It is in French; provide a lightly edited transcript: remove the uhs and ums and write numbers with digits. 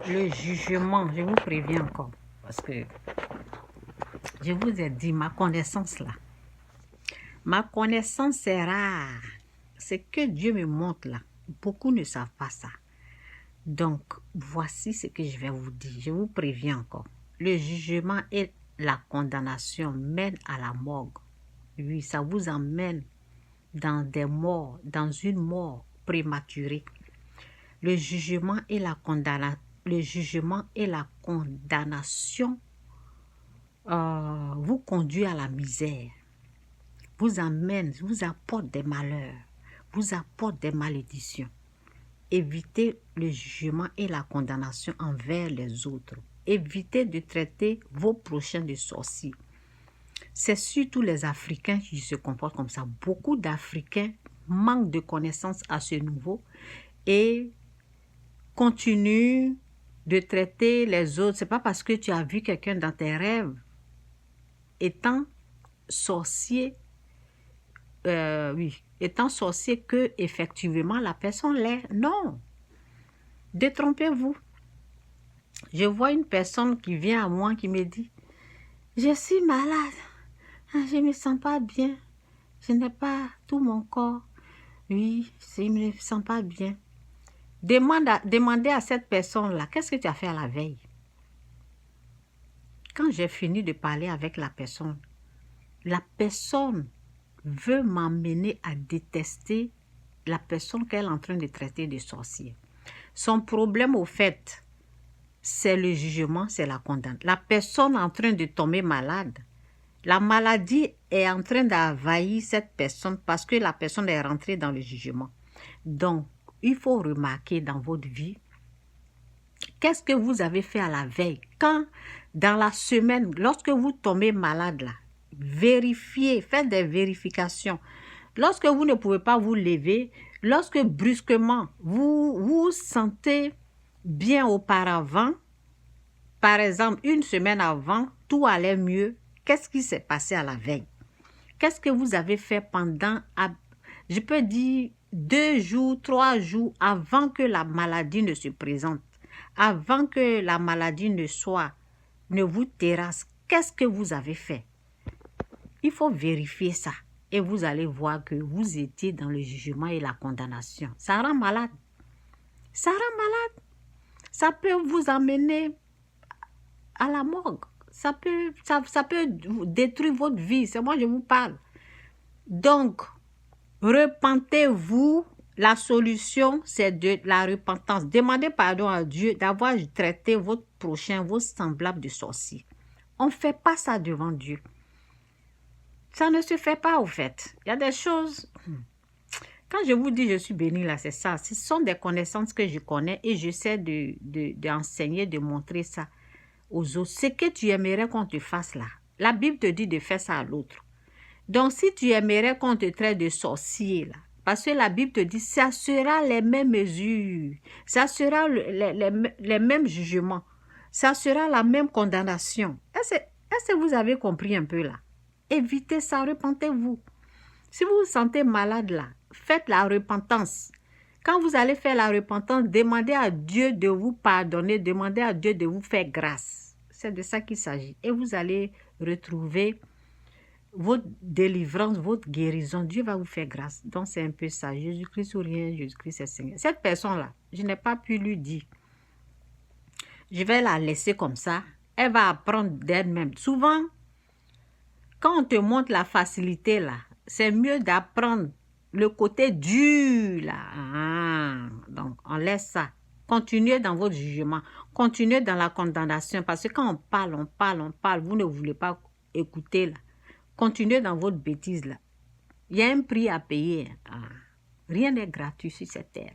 Le jugement, je vous préviens encore, parce que je vous ai dit, ma connaissance là, ma connaissance est rare. C'est que Dieu me montre là. Beaucoup ne savent pas ça. Donc, voici ce que je vais vous dire. Je vous préviens encore. Le jugement et la condamnation mènent à la morgue. Oui, ça vous emmène dans des morts, dans une mort prématurée. Le jugement et la condamnation vous conduit à la misère, vous amène, vous apporte des malheurs, vous apporte des malédictions. Évitez le jugement et la condamnation envers les autres. Évitez de traiter vos prochains de sorciers. C'est surtout les Africains qui se comportent comme ça. Beaucoup d'Africains manquent de connaissances à ce niveau et continuent de traiter les autres. Ce n'est pas parce que tu as vu quelqu'un dans tes rêves étant sorcier, étant sorcier que effectivement la personne l'est. Non. Détrompez-vous. Je vois une personne qui vient à moi qui me dit « Je suis malade, je ne me sens pas bien, je n'ai pas tout mon corps. Oui, je ne me sens pas bien. » Demandez à cette personne-là, qu'est-ce que tu as fait à la veille? Quand j'ai fini de parler avec la personne veut m'amener à détester la personne qu'elle est en train de traiter de sorcière. Son problème, au fait, c'est le jugement, c'est la condamnation. La personne est en train de tomber malade. La maladie est en train d'envahir cette personne parce que la personne est rentrée dans le jugement. Donc, il faut remarquer dans votre vie, qu'est-ce que vous avez fait à la veille? Quand, dans la semaine, lorsque vous tombez malade, là, vérifiez, faites des vérifications. Lorsque vous ne pouvez pas vous lever, lorsque brusquement, vous vous sentez bien auparavant, par exemple, une semaine avant, tout allait mieux, qu'est-ce qui s'est passé à la veille? Qu'est-ce que vous avez fait pendant, je peux dire, 2 jours, 3 jours avant que la maladie ne se présente, avant que la maladie ne vous terrasse? Qu'est-ce que vous avez fait? Il faut vérifier ça et vous allez voir que vous étiez dans le jugement et la condamnation. Ça rend malade. Ça rend malade. Ça peut vous amener à la morgue. Ça peut détruire votre vie. C'est moi, je vous parle. Donc, repentez-vous. La solution, c'est de la repentance. Demandez pardon à Dieu d'avoir traité votre prochain, vos semblables de sorciers. On ne fait pas ça devant Dieu. Ça ne se fait pas, au fait. Il y a des choses... Quand je vous dis je suis bénie, là, c'est ça. Ce sont des connaissances que je connais et j'essaie d'enseigner, de montrer ça aux autres. Ce que tu aimerais qu'on te fasse là, la Bible te dit de faire ça à l'autre. Donc, si tu aimerais qu'on te traite de sorcier là, parce que la Bible te dit, ça sera les mêmes mesures, ça sera les mêmes jugements, ça sera la même condamnation. Est-ce que vous avez compris un peu là? Évitez ça, repentez-vous. Si vous vous sentez malade là, faites la repentance. Quand vous allez faire la repentance, demandez à Dieu de vous pardonner, demandez à Dieu de vous faire grâce. C'est de ça qu'il s'agit. Et vous allez retrouver votre délivrance, votre guérison. Dieu va vous faire grâce. Donc c'est un peu ça. Jésus-Christ ou rien, Jésus-Christ est Seigneur. Cette personne-là, je n'ai pas pu lui dire. Je vais la laisser comme ça. Elle va apprendre d'elle-même. Souvent, quand on te montre la facilité là, c'est mieux d'apprendre le côté dur là. Donc, on laisse ça. Continuez dans votre jugement. Continuez dans la condamnation. Parce que quand on parle, vous ne voulez pas écouter là. Continuez dans votre bêtise là. Il y a un prix à payer. Rien n'est gratuit sur cette terre.